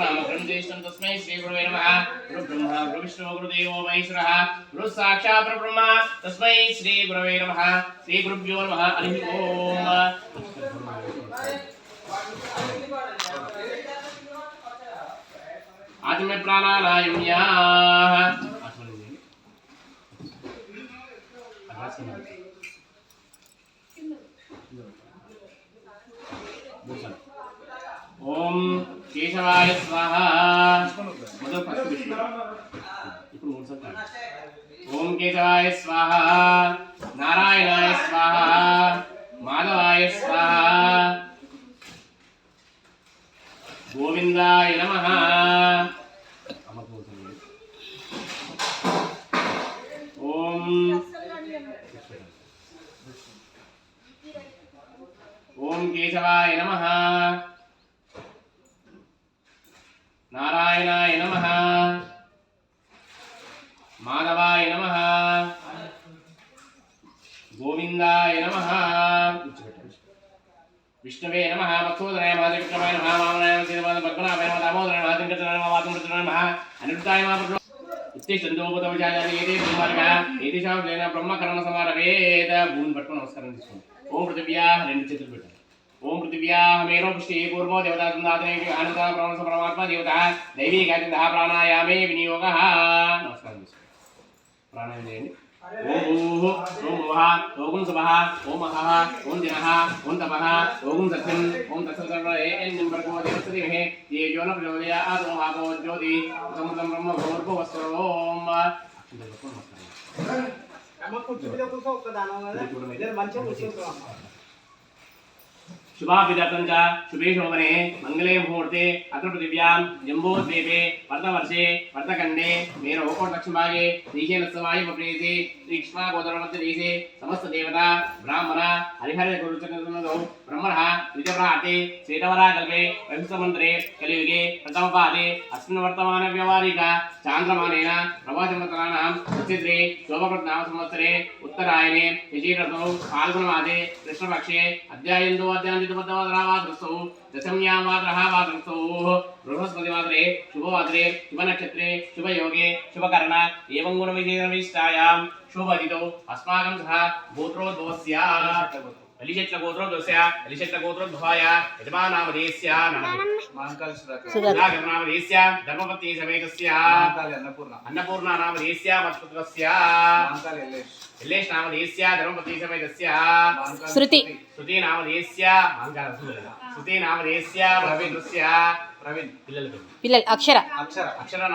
गुरुनामकं ज्येष्ठं तस्मै श्रीगुरुवे नमः। गुरुब्रह्मा गुरुविष्णु गुरुदेवो महेश्वरः गुरुसाक्षात् परब्रह्म तस्मै श्रीगुरुवे नमः। श्रीगुरुभ्यो नमः। हरिः ओम्। आज मैं प्राणायाम्याः ओम केशवाय स्वाहा। ओम केशवाय स्वाहा, नारायणाय स्वाहा, माधवाय स्वाहा, गोविंदाय नमः। ओम केशवाय नमः, नारायणाय नमः, माधवाय नमः, गोविंदाय नमः, विष्णवे नमः, मत्सोदराय नमः, विक्रमाय नमः, वामनाय नमः, पद्मनाभाय नमः, दामोदराय नमः, तिंकराय नमः, वातुमृतराय नमः, अनिरुद्धाय नमः। ఏదిశాం బ్రహ్మకరణ సమారవేద భూమి పట్టుకుని నమస్కారం తీసుకోండి. ఓం పృథివ్యా రెండు చేతులు పెట్టండి. ఓం పృథివ్యా మేరో పుష్టి పూర్వో దేవతా ఆనంద పరమాత్మ దేవత దైవీ గాజ ప్రాణాయామే వినియోగ. నమస్కారం తీసుకోండి. ప్రాణాయామం చేయండి. ओम भूः ओम भुवः ओम सुवः ओम अहः ओम दिनः ओम तपः ओम सत्यम् ओम तत्सर्वभर्गो देवस्य धीमहि धियो न प्रचोदयात् ओम आपो ज्योति समुद्रं ब्रह्म भूर्भुवस्सोम. शुभाभिजातं च शुभे शोभने मंगले मुहूर्ते अत्र पृथिव्यां जम्बूद्वीपे वर्तवर्षे वर्तखंडे मेरो दक्षिणभागे देशेनत्सवाय प्रदेशे श्रीक्ष्मा गोत्रमध्यदेशे समस्त देवता ब्राह्मण हरिहर गुरुचरणौ ब्रह्मणः द्वितीयप्राते श्वेतवराकल्पे वैंसमन्त्रे कलियुगे प्रथमपादे अस्मिन् वर्तमान व्यवहारिक चान्द्रमानेन प्रभासमतराणां नक्षत्रे शोभकृतनाम संवत्सरे उत्तरायणे शशीऋतौ फाल्गुनमासे कृष्णपक्षे अध्यायन्दो अध्यायं पद्मवाद्रसौ दशम्यां वाद्रसौ बृहस्पतिवाद्रे शुभवाद्रे शुभनक्षत्रे शुभयोगे शुभकर्ण एवं गुणविशेषविशिष्टायां शुभदितौ अस्माकं सह गोत्रोद्भवस्य अलिशेट्ल गोत्रोद्भवस्य अलिशेट्ल गोत्रोद्भवाय यजमानामधेयस्य नामधेयस्य धर्मपत्नी समेतस्य अन्नपूर्णा नामधेयस्य मत्पुत्रस्य यल्लेश नामधेयस्य धर्मपत्नी समेतस्य श्रुति नामधेयस्य श्रुति नामधेयस्य पवित्रस्य प्रवीण पिल्लल अक्षर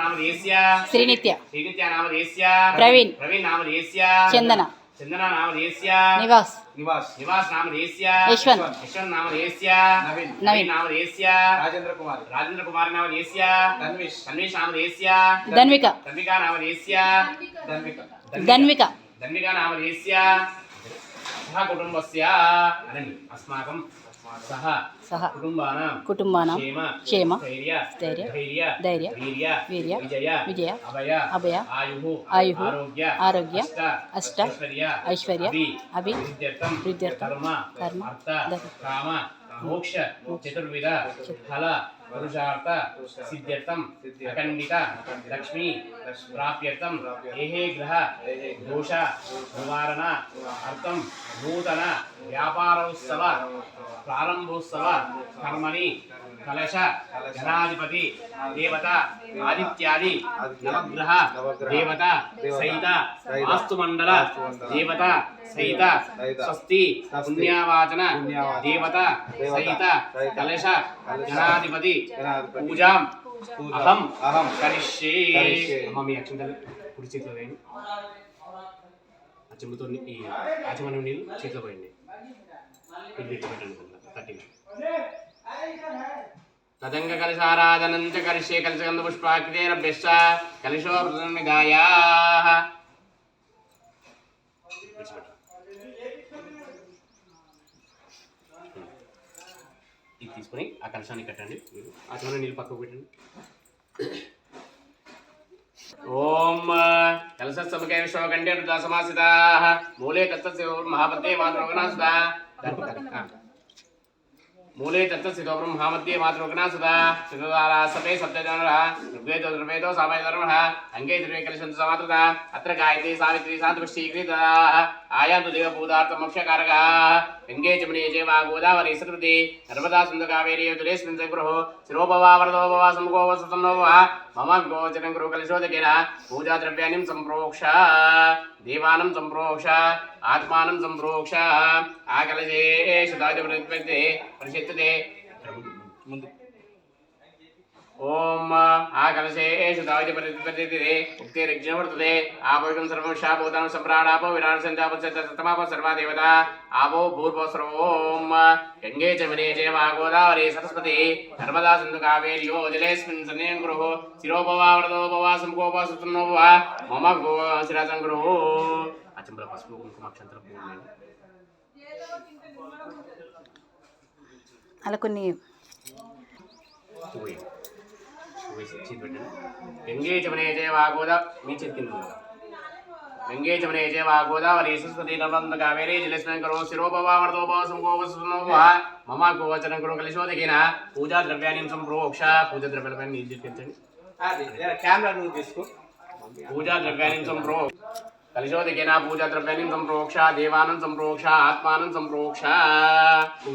नामधेयस्य श्रीनित्य नामधेयस्य प्रवीण नामधेयस्य चंदना नामधेयस्य निवास नामधेयस्य यशवंत नामधेयस्य नवीन नामधेयस्य राजेंद्र कुमार नामधेयस्य तन्वीश नामधेयस्य धन्विका नामधेयस्य धन्विका नामधेयस्य सह कुटुंबस्य अस्माकं सह कुटुंबानां क्षेम स्थैर्य धैर्य वीर्य विजय अभय आयुः आरोग्य अष्ट ऐश्वर्य अभि वृद्ध्यर्थं कर्म काम मोक्ष चतुर्विध फल पुरुषार्थ सिद्ध्यर्थम अखंडित लक्ष्मी प्राप्यर्थम एहे ग्रह दोष निवारण अर्थम नूतन व्यापारोत्सव प्रारंभोत्सव कर्मणि कलश गणाधिपति देवता आदित्यादि नवग्रह देवता सहित वास्तुमंडल देवता सहित स्वस्ति पुण्यावाचन देवता सहित कलश गणाधिपति पूजां अहं करिष्ये. मम्मी अक्षंतल कुడి చేతిలో వేయండి. అచ్చంతో ఈ ఆచమనం నీళ్ళు చేతిలో పోయండి. ఇది పెట్టండి కట్టిగా. तदंग कलशाराधनं च करिष्ये कलशगन्ध पुष्पाकृतेन भ्यश्च कलशोपनिधायाः. ఇది తీసుకొని ఆ కలశాన్ని కట్టండి. ఆచమనం నీళ్ళు పక్కకు పెట్టండి. ओम कलशसमुखे विश्वकण्ठे रुद्रसमासिताः मूले तत्तस्य महापते मातृगणासुता. मूले तत्तस्थितो ब्रह्मामध्ये मातृगणा सुधा सिद्धदारा सपे सप्तजनरः ऋग्वेदो द्रवेदो सामयधर्मः अङ्गे द्रवे कलशन्तु समातृता अत्र गायत्री सावित्री शान्तपुष्टीकृताः आयान्तु देवभूतार्थं मोक्षकारकाः गङ्गे जमुने चैवा गोदावरी सरस्वती नर्मदा सिन्धु कावेरी जलेऽस्मिन् सङ्गृहो शिरोपवा सम्भो वसतन्नोवा मम गोचरं गुरु कलशोदकेन पूजाद्रव्याणि सम्प्रोक्ष देवानं सम्प्रोक्ष आत्मानं सम्प्रोक्ष आकलशेषु दाजप्रतिपत्ते परिषिद्धते ओम आकलशेषु दाजप्रतिपत्ते उक्तिर्यज्ञवर्तते आपोषं सर्वं शाभूतां सम्राडापो विराट्सञ्जापसतमाप सर्वा देवता आवो भूर्भुवः सर्वोम गंगे च जमुने चैव गोदावरी सरस्वती नर्मदा सिन्धु कावेर्यो जलेऽस्मिन् सन्निधिं कुरु शिरोपवा सम्भोवा सुतन्नोवा मम गो शिराजं कुरु अचंबल पసుపు కుంకుమ అక్షంతల పూలు అలా కొన్ని गंगे जमुने चैव गोदावरी మీ చేతికింద गंगे जमुने चैव गोदावरी सरस्वती नर्मदा कावेरी जलेऽस्मिन् कुरु शिरोपवा सम्भोवा सुतन्नोवा मम गोचरं कुरु कलशोदकेन पूजा द्रव्याणि सम्प्रोक्ष पूजा द्रव्याలపై నీళ్ళు చిక్కించండి కెమెరా నువ్వు తీసుకో पूजा द्रव्याणि सम्प्रोक्ष कलशोदकेन पूजा द्रव्याणि सम्प्रोक्ष देवानं सम्प्रोक्ष आत्मानं सम्प्रोक्ष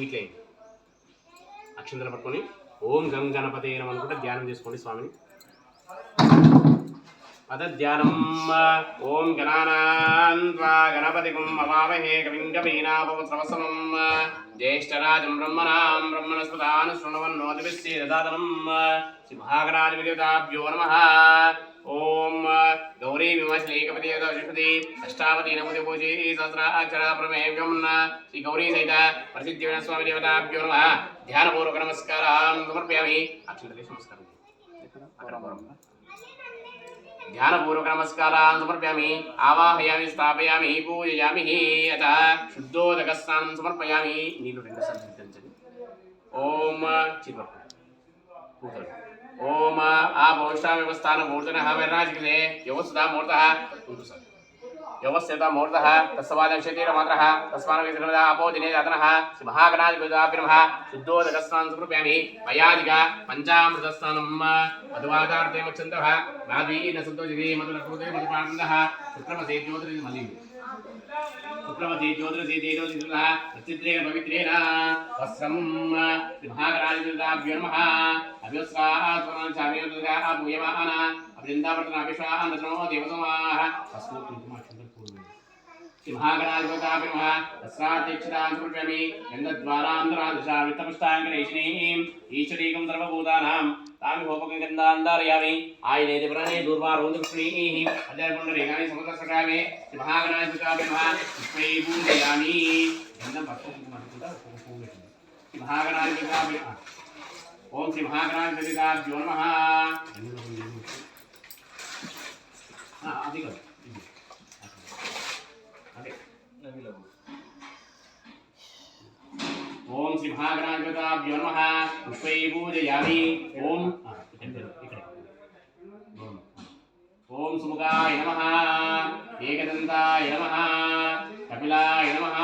ఇట్లే అక్షంతలు పట్టుకొని ఓం గం గణపతే నమః అనుకుంటే ధ్యానం చేసుకోండి స్వామిని అదధ్యానం ఓం గణానాం త్వా గణపతిం అవామహే కవిం కవీనాపవస్రవసనం జ్యేష్ఠరాజం బ్రహ్మణాం బ్రహ్మణస్పదాన్ శృణవన్నోతిభిశ్చే దదాతనం సింహాగణాధిపతిభ్యో నమః ओम गौरी विमश्लीकपति यदोषपति अष्टावती नमोदे पूजी सहस्राक्षरा प्रमेयं श्री गौरी सहित प्रसिद्धिवन स्वामी देवताभ्यो नमः ध्यानपूर्वक नमस्कारान् समर्पयामि अक्षन्तले नमस्कारं ध्यानपूर्वक नमस्कारान् समर्पयामि आवाहयामि स्थापयामि पूजयामि अतः शुद्धोदकस्नानं समर्पयामि नीलु रेंडु सार्लु सिद्धिंचंడి ओम चित्त पूजन ओम आपोष्टा व्यवस्थान मूर्धनः वैराजकिले योवस्ता मूर्तः कुंतु सर योवस्यता मूर्तः तस्वादं शरीर मात्रः तस्मान् विसर्गदा आपो दिने जातनः सिंहागणाधिपतिभ्यो शुद्धोदकस्नानं समर्पयामि मयादिका पंचामृतस्नानं मधुवादार्थे मक्षन्तः नादीन सन्तोषिते मधुरकृते मधुपानन्दः शुक्रमसे ज्योतिर्मलि शुक्रमसे ज्योतिर्सेतेजोतिर्ः प्रचित्रेण पवित्रेण वस्त्रं सिंहागणाधिपतिभ्यो नमः अभ्यस्रात्मनं चामेयदुर्गाः पूयमाना अवृन्दावर्तनाभिषान् रत्नो देवसमाः अस्मत् कुङ्कुमाक्षन्तः पूर्वं सिंहागणाधिपतिभ्यो नमः तस्रात्यक्षरान् समर्पयामि गन्धद्वारान्तरादिशा वित्तपुष्टाङ्गणैषिणीम् ईश्वरीकं सर्वभूतानां तामिहोपकं गन्धान्धारयामि आयनेति प्रणे दूर्वारोन्दकृष्णीः अजयपुण्डरीकानि समुद्रसकामे सिंहागणाधिपतिभ्यो नमः पुष्पै पूजयामि गन्धं पक्वकुङ्कुमः सिंहागणाधिपतिभ्यो नमः ओम सिंहागणाधिपतिभ्यो नमः अधिक ओम सिंहागणाधिपतिभ्यो नमः पुष्पै पूजयामि ओम ओम सुमुखाय नमः एकदन्ताय नमः कपिलाय नमः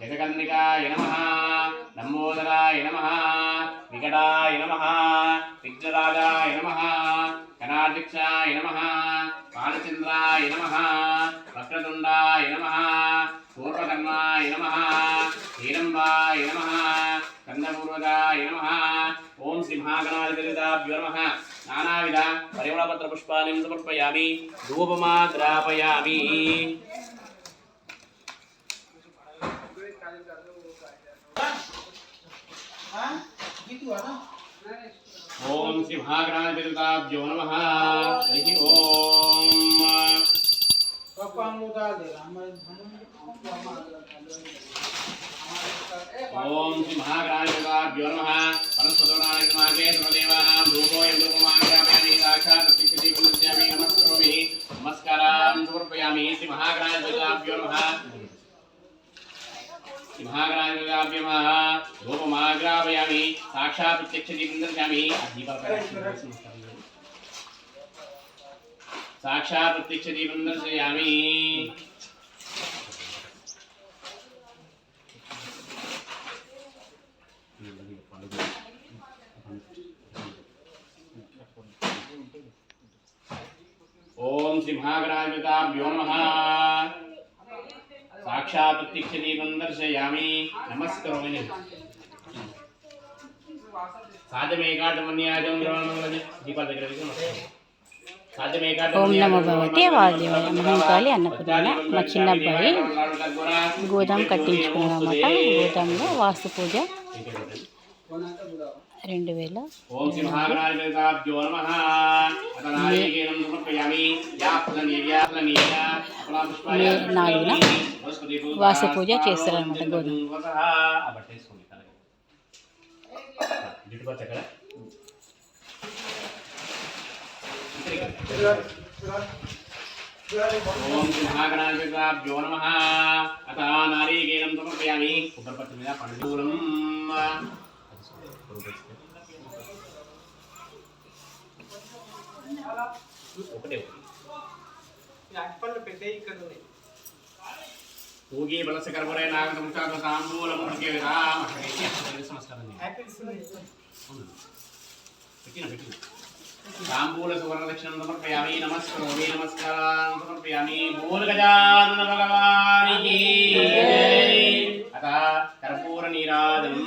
गजकर्णिकाय नमः लंबोदराय नमः विकटाय नमः विघ्नराजाय नमः गणाध्यक्षाय नमः बालचन्द्राय नमः वक्रतुण्डाय नमः पूर्वकर्माय नमः हीरम्बाय नमः कन्दपूर्वकाय नमः ओम सिंहागणाधिपतिभ्यो नमः नानाविध परिमलपत्रपुष्पाणि समर्पयामि धूपमाग्रापयामि ओम सिंहागणाधिपतिभ्यो नमः हरि ओम सिंहागणाधिपतिभ्यो नमः परस्पतोनायकमागे सर्वदेवानां रूपोऽयं रूपमाग्रापयामि साक्षात् प्रत्यक्षति पुनश्यामि नमस्करोमि नमस्कारान् समर्पयामि सिंहागणाधिपतिभ्यो नमः सिंहागणाधिपतिभ्यो नमः रूपमाग्रापयामि साक्षात् प्रत्यक्षति पुनश्यामि साक्षात् प्रत्यक्षति पुनश्यामि ఓం శ్రీ మహాగణాధిపతాభ్యో నమః సాక్షాత్ ప్రత్యక్ష దీపం దర్శయామి నమస్కరోమి సాధ్యమేకాటమన్యాజం ద్రోణమంగళ దీపాల దగ్గర ఓం నమో భగవతే వాసుదేవాయ మహంకాళి అన్నపూర్ణ. మా చిన్న అబ్బాయి గోదాం కట్టించుకున్నామట. గోదాంలో వాస్తు పూజ 2000 ఓం శ్రీ మహాగణాధిపతాభ్యో నమః అతనాయేకేనం సమర్పయామి మే 4న వాస్తు పూజ చేస్తారన్నమాట. గోదాం ఓం శ్రీ మహాగణాధిపతాభ్యో నమః అత నారీకేనం సమర్పయామి. ఉత్తరపత్రి మీద పండుగూలం ఒకటే ఊగి బలస కర్మరే నాగతం చాత తాంబూలం ఉడికే విరామ నమస్కారం. తాంబూల సువర్ణ దక్షిణం సమర్పయామి. నమస్కరోమి నమస్కారం సమర్పయామి. బోల్ గజానన భగవానికి అత కర్పూర నీరాజనం.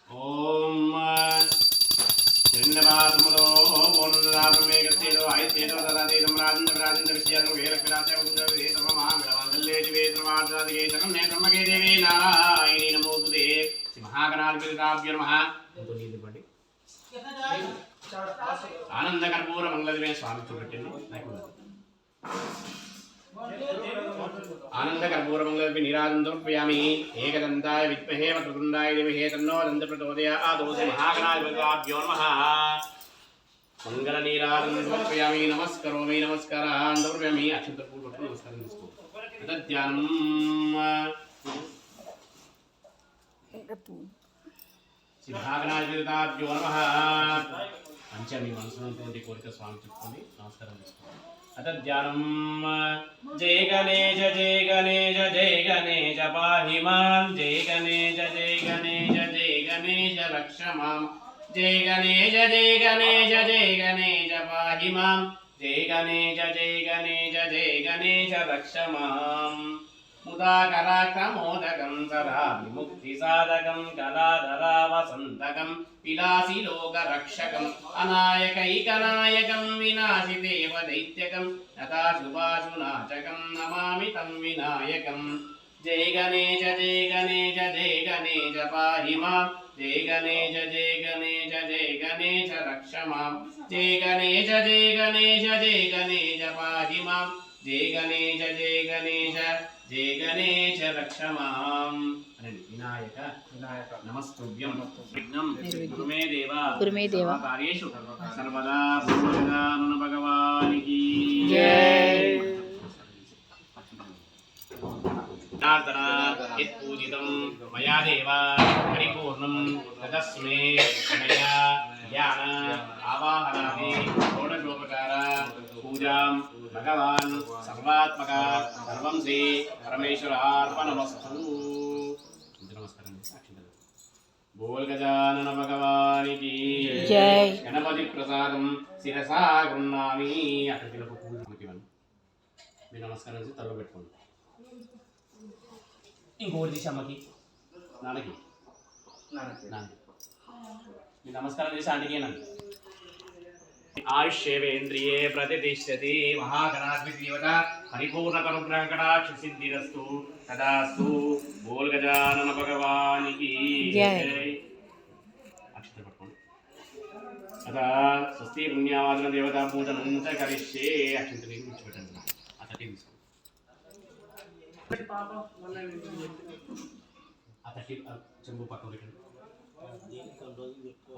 ఓం ధన్యవాదములో ఓనుదాపమేకసేదో ఆయసేదో దదాదేదం రాజేంద్ర రాజేంద్ర విషయాలు వేలక్షరాత్మకం నేత్రమగే దేవే నారాయణి నమోస్తుతే. శ్రీ మహాగణాధిపతాభ్యో నమః. ఆనంద కర్పూర మంగళమే స్వామి చూపెట్టండి. ఆనంద కర్పూర మంగళమే నీరాజనం సమర్పయామి. ఏకదంతాయ విద్మహే వక్రతుండాయ ధీమహి తన్నో దంత ప్రచోదయాత్. శ్రీ మహాగణాధిపతాభ్యో నమః. మంగళ నీరాజనం సమర్పయామి. నమస్కరోమి నమస్కారం సమర్పయామి. అక్షంత పూలు నమస్కారం చేసుకో. ధ్యానం శ్రీ మహాగణాధిపతాభ్యో నమః. మంచిగా మీ మనసులో ఉన్నటువంటి కోరిక స్వామి చెప్పుకొని నమస్కారం చేసుకోండి. అత ధ్యానం జయ గణేశ జయ గణేశ జయ గణేశ పాహి మాం. జయ గణేశ జయ గణేశ జయ గణేశ రక్ష మాం. జయ గణేశ జయ గణేశ జయ గణేశ పాహి మాం. జయ గణేశ జయ గణేశ జయ గణేశ రక్ష మాం. ముదాకరాక్రమోదకం సదా విముక్తి సాధకం కళాధరా వసంతకం విలాసి లోక రక్షకం అనాయకైకనాయకం వినాశి దేవ దైత్యకం తథా శుభాశునాశకం నమామి తం వినాయకం. జయ గణేశ జయ గణేశ జయ గణేశ పాహి మాం. జయ గణేశ జయ గణేశ జయ గణేశ రక్ష మాం. జయ గణేశ జయ గణేశ జయ గణేశ పాహి మాం. జయ గణేశ జయ గణేశ జయ గణేశ రక్ష మాం. వినాయక నమస్తుభ్యం. విఘ్నం గురుమే దేవ కార్యేషు సర్వదా భూషదానన భగవానికి జై. పూజితం మయా దేవ పరిపూర్ణం తదస్మే మయా జ్ఞాన ఆవాహనాది షోడశోపచార పూజాం భగవాన్ సర్వాత్మక సర్వం శ్రీ పరమేశ్వరార్పణమస్తు. నమస్కారం. బోల్ గజానన భగవానికి జై. గణపతి ప్రసాదం శిరసా గృహ్ణామి. అక్కడ పిల్లలకు పూజకి మీరు నమస్కారం చేసి తల పెట్టుకోండి. ఇంకోటి తీసి అమ్మకి నాన్నకి మీరు నమస్కారం చేసి ఆంటీకేనండి. ఆయుష్యేంద్రియే ప్రతిష్టతి. మహాగణాధిపతిదేవత పరిపూర్ణ కనుగ్రహకటాక్ష సిద్ధిరస్తు తదాస్తు. బోల్ గజానన భగవానికి జై. అక్షత పట్టుకోండి. అత స్వస్తి పుణ్యవాదన దేవతా పూజనం చ కరిష్యే. అక్షంత నీరు విడిచిపెట్టండి. అతటి తీసుకోండి. అతటి చెంబు పక్కన పెట్టండి.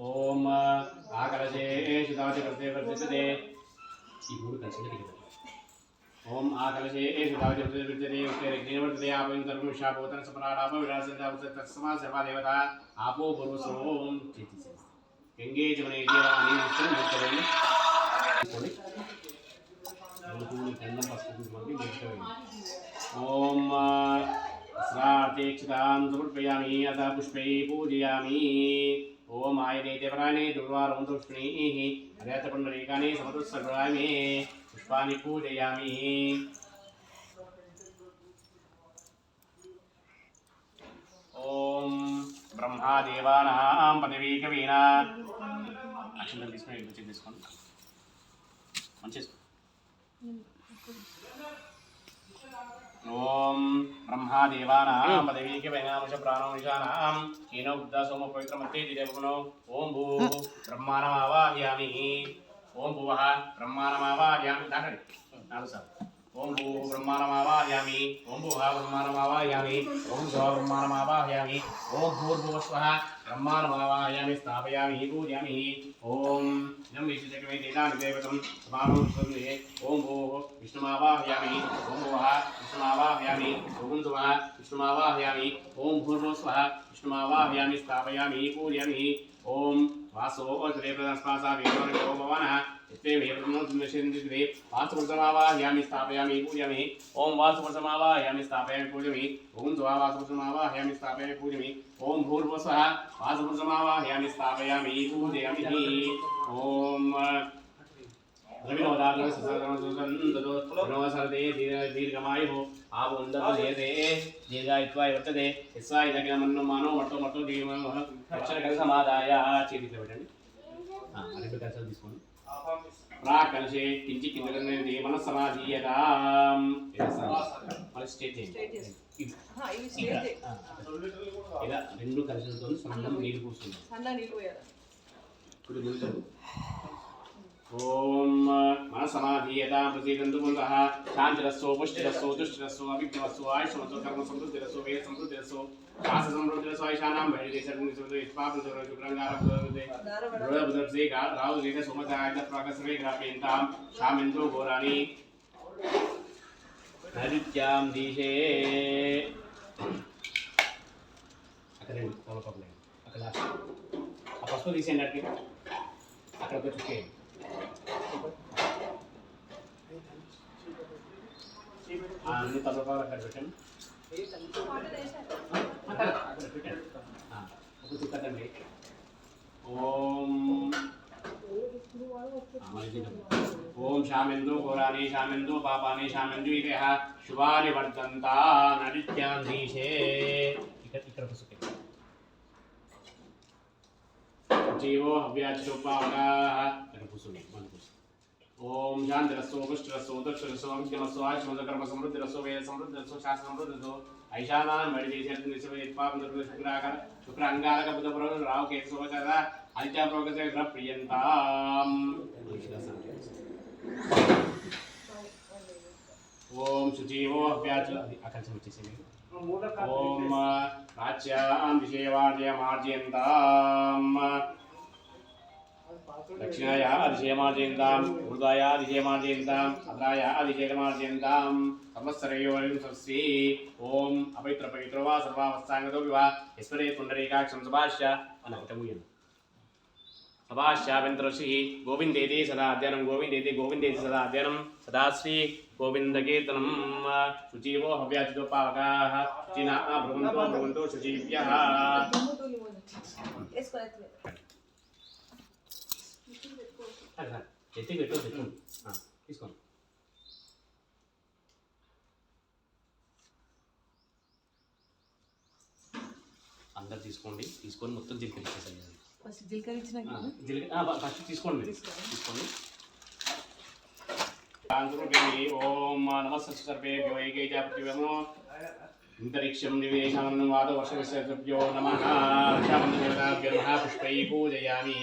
ఓం ఆకలజే శుతాది వర్తే వర్తితే. ఈ మూడు కలిసి దిగుతాయి. ఓం ఆకలజే శుతాది వర్తే వర్తితే ఉత్తరే వర్తితే ఆపం సర్వం విషాపోతన సపరాడాప విరాసంత తస్మా సర్వ దేవత ఆపో పూర్వసోం చేతి గంగే జమనే దేవాని విష్ణు ముక్తవేని इच्छितां समर्पयामि अथ पुष्पै पूजयामि ओम आयने देवराणे दुर्वारों पुष्पणीः हृदयपुण्डरीकानि समतुस्सर्वामि पुष्पाणि पूजयामि ओम ब्रह्मादेवानां पदवी कवीना अक्षंतल తీసుకోండి మంచి ओम ब्रह्मादेवानां पदवी कवीना मुझ प्राणो निशानां कीनो बुद्धा सोम पवित्रमते दिदेवनो ओम भू ब्रह्माणमावाहयामि ओम भुवः ब्रह्माणमावाहयामि दाखले नालु सार ओम भू ब्रह्माणमावाहयामि ओम भुवः ब्रह्माणमावाहयामि ओम भुवः ब्रह्माणमावाहयामि ओम भूर्भुवस्वः ब्रह्माणमावाहयामि स्थापयामि पूजयामि ओम इदं विशिष्टकमे तेनानिदेवतं समानं सुन्दे ओम भूः विष्णुमावाहयामि ओम भुवः विष्णुमावाहयामि ओम भुवः विष्णुमावाहयामि ओम भूर्भुवस्वः विष्णुमावाहयामि स्थापयामि पूजयामि ओम वासो अजरे प्रदस्पासा वेदोर्यो भवनः इत्ते वेदोन्नोन्नशेन्द्रिये वासुपुरुषमावाहयामि स्थापयामि पूजयामि ओम वासुपुरुषमावाहयामि स्थापयामि पूजयामि ओम द्वा वासुपुरुषमावाहयामि स्थापयामि पूजयामि ओम भूर्भुवस्वः वासुपुरुषमावाहयामि स्थापयामि पूजयामि ओम द्रविणोदात्मक ससर्वसुसन्दतो नवसरते दीर्घमायुः आबुन्दपदेते दीर्घायुत्वाय वर्तते यस्वा इदगिनमन्नो मानो मट्टो दीर्घमः रक्षणकलसमादाय చేతిలో పెట్టండి అరటి కలసం తీసుకోండి ప్రాకలశే కించి కిందకి మనస్సమాధీయతాం మన స్టేట్ చేయండి ఇలా రెండు కలశంతో సన్నం నీరు పోస్తుంది సన్న నీరు పోయాలి ఇప్పుడు ओम मन समाधीयता प्रसीदन्तु पुनः शान्तिरस्सो पुष्टिरस्सो तुष्टिरस्सो अभिज्ञवस्सो आयुष्मतो कर्म समृद्धिरस्सो वेद समृद्धिरस्सो शास समृद्धिरस्सो आयुषानां वैदिके सर्वनिसुते स्पापं सर्व शुक्रांगारभुते रुद्रबुद्रसे राहु देते सोमताय तत्प्राकस्वे ग्रापेन्तां शामिन्दो घोराणि नदित्यां दिशे అక్కడే తోలపలే అక్కడ ఆ పసుపు తీసేయండి అక్కడ ఒక చుక్కే అన్ని తలపాలు అక్కడ పెట్టండి ఒక చుక్కదండి ఓం ఓం శామిందు ఘోరాని శామిందు పాపాని శామిందు ఇదే శుభాని వర్ధంత నడిత్యాంధీశే ఇక్కడ ఒక చుక్క जीवो हव्याचोपावगाः तनपुसुनि मनपुसु ओम शांतिरस्सो पुष्टिरस्सो दक्षरस्सो अभिज्ञमस्सो आयुष्मदकर्म समृद्धिरस्सो वेद समृद्धिरस्सो शास्त्र समृद्धिरस्सो ऐशानां मणिदेशर्निसवेत्पापं शुक्राकार शुक्रांगारक बुधपुरं राव केतुसोचरा आदित्य प्रोगसे ग्रह प्रियंताम ओम शुचीवो हव्याच आकाश मुच्चिसे ओम प्राच्यां दिशेवार्जयमार्जयन्तां दक्षिणाया दिशेमार्जयन्तां ऊर्ध्वाया दिशेमार्जयन्तां अग्राया दिशेमार्जयन्तां संवत्सरयोरिं स्वस्ति ओम अपवित्र वा सर्वावस्थांगतो विवा ईश्वरे पुण्डरीकाक्षं सभाष्य अनपतमुयन् सभाष्याभ्यन्तरश्री गोविन्देति सदा अध्ययनं गोविन्देति सदा अध्ययनं सदा श्री गोविन्दकीर्तनं शुचीवो हव्याचितोपावकाः शुचिना भ्रुवन्तो शुचिभ्यः తీసుకోండి అందరు తీసుకొని మొత్తం జీలకరించేసాను ఫస్ట్ తీసుకోండి ओम नमः सर्वेभ्यो एकेजापतिवेमो अंतरिक्षं निवेशनं वाद वर्षविश्वेभ्यो नमः रक्षाबन्धनदेवताभ्यो नमः पुष्पै पूजयामि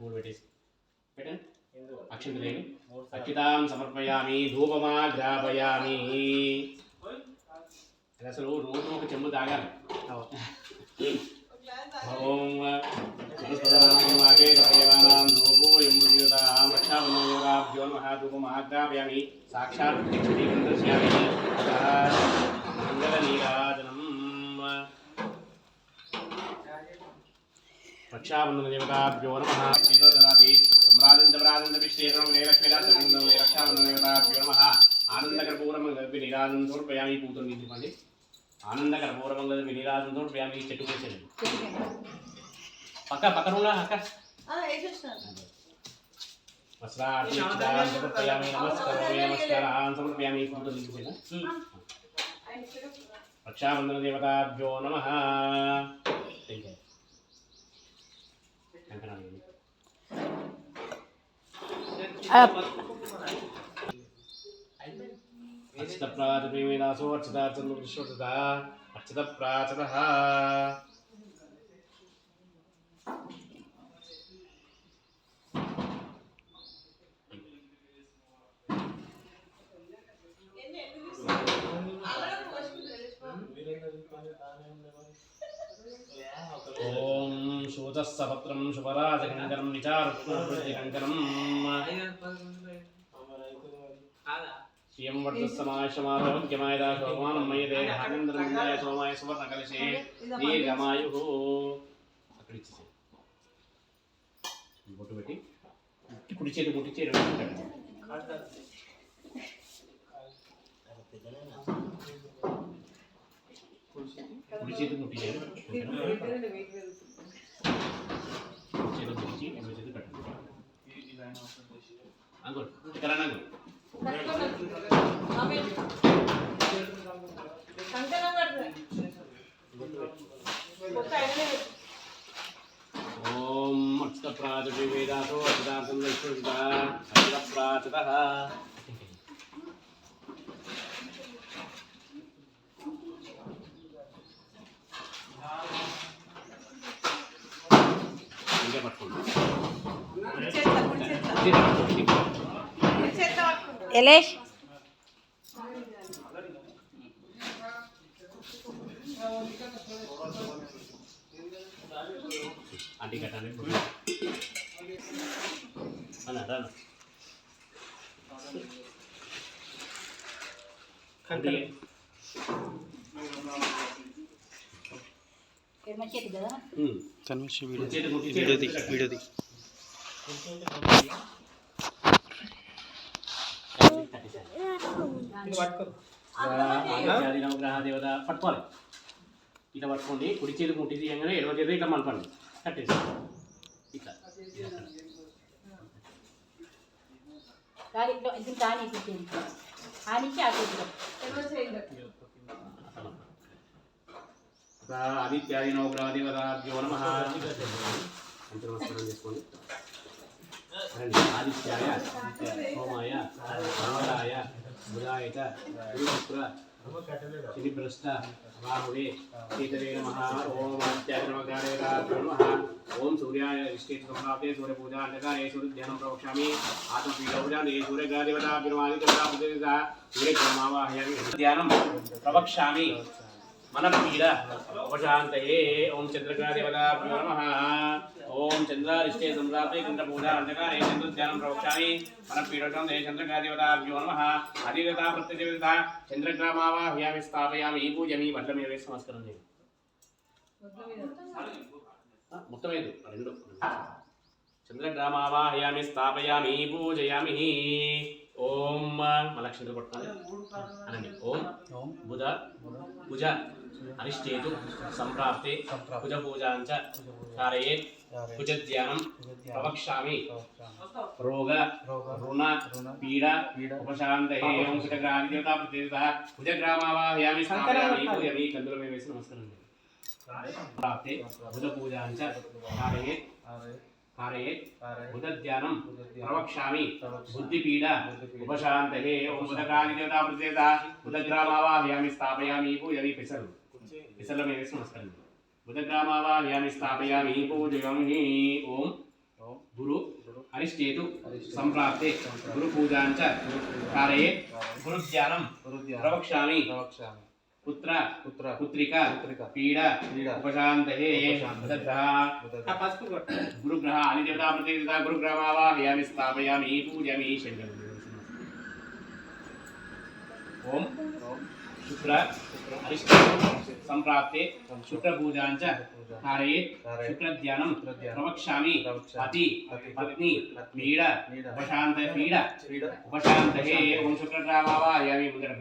पूल बेटे अक्षन्तलेनि अक्षितां समर्पयामि धूपमाग्रापयामि అసలు రోజు ఒక చెంబు తాగాలి ఓం रक्षाबन्धनयोगाभ्यो नमः धूपमाग्रापयामि साक्षात् दर्शयामि मङ्गलनीराजनम् रक्षाबन्धनदेवताभ्यो नमः ददाति सम्राजन्तविश्वेतं लक्ष्मीराजनन्दं रक्षाबन्धनदेवताभ्यो नमः आनन्दकर्पूरं गर्भिनीराजनं समर्पयामि पूतुं निधिपण्डि ఆనందకర పూర్వంగా వినిరాజంతో మీ చెట్టు వేసేది పక్కన ఉన్నా అక్క వస్త్రాన్ని సమర్పయామి నమస్కారాన్ని సమర్పయామి రక్షాబంధన దేవతాభ్యో నమః అర్చిత ప్రాచమేదాసో అర్చితార్చన విశ్వత అర్చిత ప్రాచత ఓం శూతస్సపత్రం శుభరాజకంకరం విచారుకంకరం శ్రీయం వర్ధస్సమాయమారోగ్యమాయ శోమానం మయదే నాగేంద్రమందాయ సోమాయ సువర్ణకలశే దీర్ఘమాయు అక్కడ ఇచ్చేసి బొట్టు పెట్టి కుడి చేతి ముట్టించి కుడి చేతి ముట్టించారు చేతి ముట్టించి ఎడమ చేతి కట్టండి అంగు ఇక్కడ అంగు ఓం అర్చిత ప్రాచ వేదాసో అర్చితార్థం విశ్వసిత అర్చిత ప్రాచతః ఇంకా పట్టుకోండి ఎలేష్ ఆంటీ కట్టండి అన్న రాను చేతి కదా తన్విష్ వీడియోది దేవత పట్టుకోవాలి ఇట్లా పట్టుకోండి కుడి చేతి ముట్టి తీయగానే ఎడమ చేతి ఇట్లా మనపండి కట్టేసి ఇట్లా ఆదిత్యాది నవగ్రహదేవతాభ్యో నమః నమస్కారం చేసుకోండి ఆదిత్యాయ సోమాయ మంగళాయ బుధాయ గురుశుక్ర శనిభ్రష్ట రాహువే కేతవే నమః ఓం ఆదిత్యాయ నవగ్రహదేవతాభ్యో నమః ఓం సూర్యాయ ఇష్టేశ్వరాప్తే సూర్యపూజా అంధకారే సూర్యధ్యానం ప్రవక్ష్యామి ఆత్మపీఠపూజా సూర్యగ్రహదేవతాభ్యో నమః ఆదిత్యదేవతాభ్యో సూర్యగ్రహమావాహయామి ధ్యానం ప్రవక్ష్యామి మనపీడ ఉపశాంతయే ఓం చంద్రగ్రహదేవతాభ్యో నమః ఓం చంద్రారిష్టే సంప్రాప్తే చంద్రపూజా అంధకారే చంద్రధ్యానం ప్రవక్ష్యామి మనపీడోషాంతయే చంద్రగ్రహదేవతాభ్యో నమః అధిదేవతా ప్రత్యదేవత చంద్రగ్రహమావాహయామి స్థాపయామి పూజయామి వడ్ల మీద వేసి నమస్కారం చేయండి మొత్తం ఐదు రెండు చంద్రగ్రహమావాహయామి స్థాపయామి పూజయామి ఓం మలక్షంద్ర పట్టుకోండి అనండి ఓం బుధ భుజ అరిష్టేతు సంప్రాప్తే భుజ పూజాంచ కారయేత్ భుజధ్యానం ప్రవక్ష్యామి రోగ రుణ పీడ ఉపశాంతయే ఓం భుజగ్రహదేవతా ప్రత్యేకత భుజగ్రామావాహయామి స్థాపయామి పూజయామి కందుల మీద వేసి నమస్కారం ప్రాప్తే భుజ పూజాంచ కారయేత్ బుధధ్యానం ప్రవక్ష్యామి బుద్ధిపీడ ఉపశాంతయే ఓం బుధగ్రహదేవతా ప్రత్యేకత బుధగ్రామావాహయామి స్థాపయామి పూజయామి పిసర్ల మీద వేసి నమస్కారం బుధగ్రామావాహయామి స్థాపయామి పూజయామి ఓం గురు అరిష్టేతు సంప్రాప్తే గురు పూజాంచ కారయేత్ గురుధ్యానం ప్రవక్ష్యామి పుత్ర పుత్రిక పీడ ఉపశాంతయే గురుగ్రహ అధిదేవతా ప్రతిదేవత గురుగ్రహమావాహయామి స్థాపయామి పూజయామి శంకర ఓం శుక్ర అరిష్ట సంప్రాప్తే శుక్ర పూజాంచ కారయేత్ శుక్రధ్యానం ప్రవక్ష్యామి పతి పత్ని పీడ ఉపశాంతయే ఓం శుక్రగ్రహమావాహయామి ముందర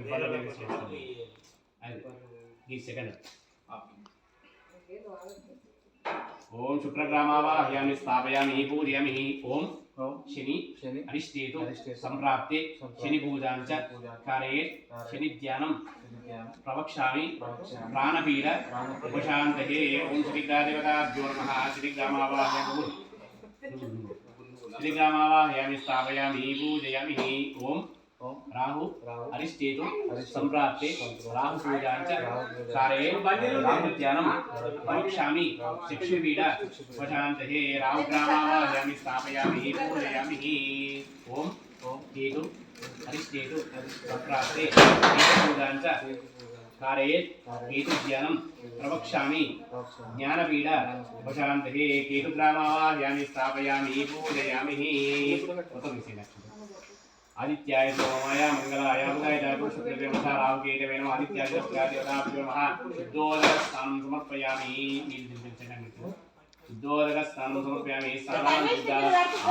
ఈ సెకండ్ ఓం శుక్రగ్రామావాహయామి స్థాపయామి పూజయామి ఓం శని అరిష్టేతు సంప్రాప్తే శని పూజాంచ కారయేత్ శని ధ్యానం ప్రవక్ష్యామి ప్రాణపీడ ఉపశాంతయే ఓం శ్రీగ్రాదేవతాభ్యో నమః శ్రీగ్రామావాహయామి శ్రీగ్రామావాహయామి స్థాపయామి పూజయామి ఓం రాహు అరిష్టేతు సంప్రాప్తే రాహు పూజాంచ కారయేత్ రాహు ధ్యానం ప్రవక్ష్యామి చక్షుపీడ ఉపశాంతయే రాహుగ్రామావాహయామి స్థాపయామి పూజయామి ఓం కేతు అరిష్టేతు సంప్రాప్తే కేతు పూజాంచ కారయేత్ కేతు ధ్యానం ప్రవక్ష్యామి జ్ఞానపీడ ఉపశాంతయే కేతుగ్రామావాహయామి స్థాపయామి పూజయామి आदित्याय सोमाय मंगलाय बुधाय पुरुषोत्तमे नमः राहुकेतवे नमः आदित्याय देवताभ्यो नमः शुद्धोदकस्नानं समर्पयामि शुद्धोदकस्नानं समर्पयामि स्नानं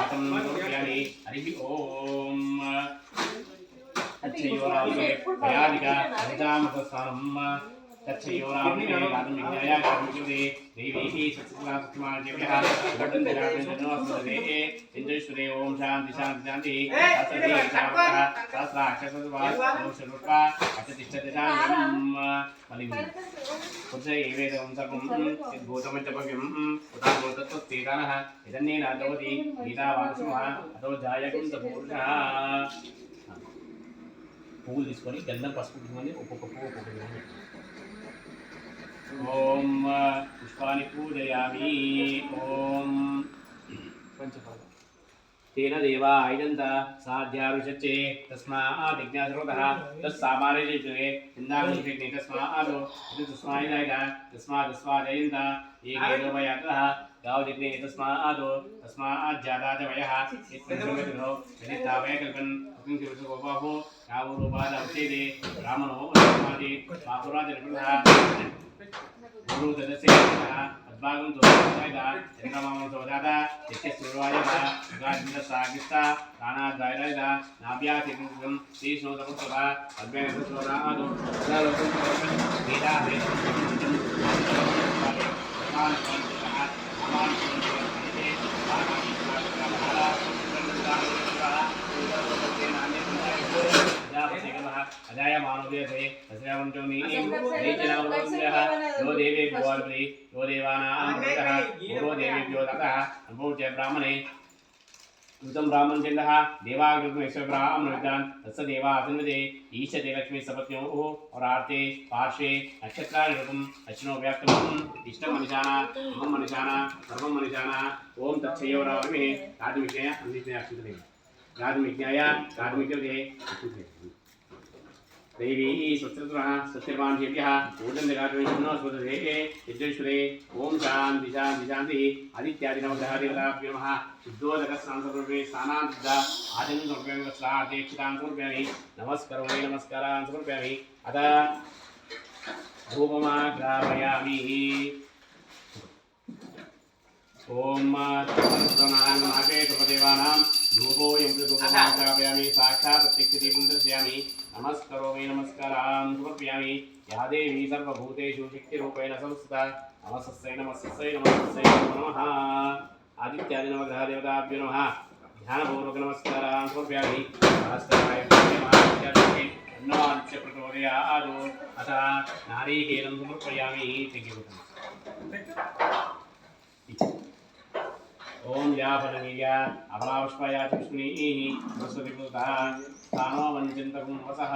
आचमनं समर्पयामि हरिः ओम तच्छयोरावने भयादिका पंचामृतस्नानं तच्छयोरावने गातुमिज्ञाय गातुमिज्ञे देवीः सत्सुमासत्समाजेभ्यः वटन्दिराजनोस्मदे इंद्रेश्वरे ओम शांति शांति शांति असदे चावः सहस्राक्षसद्वास नमोषरुक्का अचतिष्ठतिशानं मलिनी पुत्रे वेदं सर्वं यद्भूतमच्चपव्यं उदाहृतत्वस्तेतानः इदन्नेन दवति गीतावांशुमः अतो जायकुन्तपुरुषः పూలు తీసుకొని గంధం పసుపు తీసుకొని ఒక్కొక్క పువ్వు ఒక్కొక్క ఓం పుష్పాన్ని పూజయామి ఓం పంచఫల तेन देवा आयजन्त साध्यारुषच्चे तस्मात् विज्ञासर्वतः तत्सामार्यजये चिन्तामुषिग्ने तस्मात् तस्मादयन्त ये गेदोपयातः गावजिग्ने तस्मात् जाता च वयः इत्यन्तर्गतो यदितावयकल्पन् अग्निशिवसुगोपाहो यावरूपादवचेदे ब्राह्मणो अस्मादि मापुराजनकृतः गुरुददस्यः अद्भागं तोषायदा चन्द्रमामं सोदाता नित्यस्वरूपायदा गाढ्यसागिस्ता प्राणाद्वायदा नाभ्यातिगं श्रीष्णोतमुत्तवा अद्वैतस्वरादो सदालोकं वेदा अजाय मानवदेशे तस्यावंचोमी नीचनावंचः यो देवेभ्यो अर्पि यो देवानां प्रतः यो देवेभ्यो ततः अनुभूत्य ब्राह्मणे कृतं ब्राह्मणचन्दः देवाग्रमेश्वर ब्राह्मणविद्वान् तस्य देवासन्वदे ईशते लक्ष्मी सपत्न्योः और आर्ते पार्श्वे नक्षत्रानिरूपम् अश्विनो व्याप्तम् इष्टं मनिषाना मम मनिषाना सर्वं मनिषाना ओम तच्छयोरावमे गातुमिज्ञाय अन्विज्ञाय अक्षुते गातुमिज्ञाय गातुमिज्ञे अक्षुते देवी स्वस्तिर्वाः स्वस्तिर्वांशेभ्यः ऊर्जन्यगातुमिज्ञोस्वदे यज्ञेश्वरे ओम शान्ति शान्ति शान्तिः आदित्यादिनवग्रह देवताभ्यो नमः शुद्धोदकस्नानं समर्पयामि स्नानान्त आचमनं समर्पयामि वस्त्रार्थेक्षितान् समर्पयामि नमस्करोमि नमस्कारान् समर्पयामि अतः धूपमाग्रापयामि ओम तत्सनानाके सर्वदेवानां धूपोऽयं धूपमाग्रापयामि साक्षात् प्रत्यक्षदीपं दर्शयामि नमस्करोमि नमस्कारान् समर्पयामि या देवी सर्वभूतेषु शक्तिरूपेण संस्थिता नमस्यै नमस्यै नमस्यै नमो नमः आदित्यादिनवग्रह देवताभ्यो नमः ध्यानपूर्वक नमस्कारान् समर्पयामि सहस्राय अन्नवादित्य प्रचोदयात् अतः नारीकेलं समर्पयामि ओम या फलनीया अबलापुष्पया पुष्पिणीः सरस्वतीपूता स्थानो वञ्चिन्तकं वसः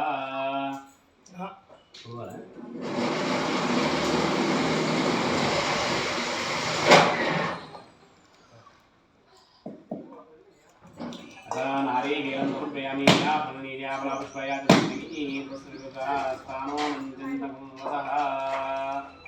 अतः नारीकेलं समर्पयामि या फलनीया अबलापुष्पया पुष्पिणीः सरस्वतीपूता स्थानो वञ्चिन्तकं वसः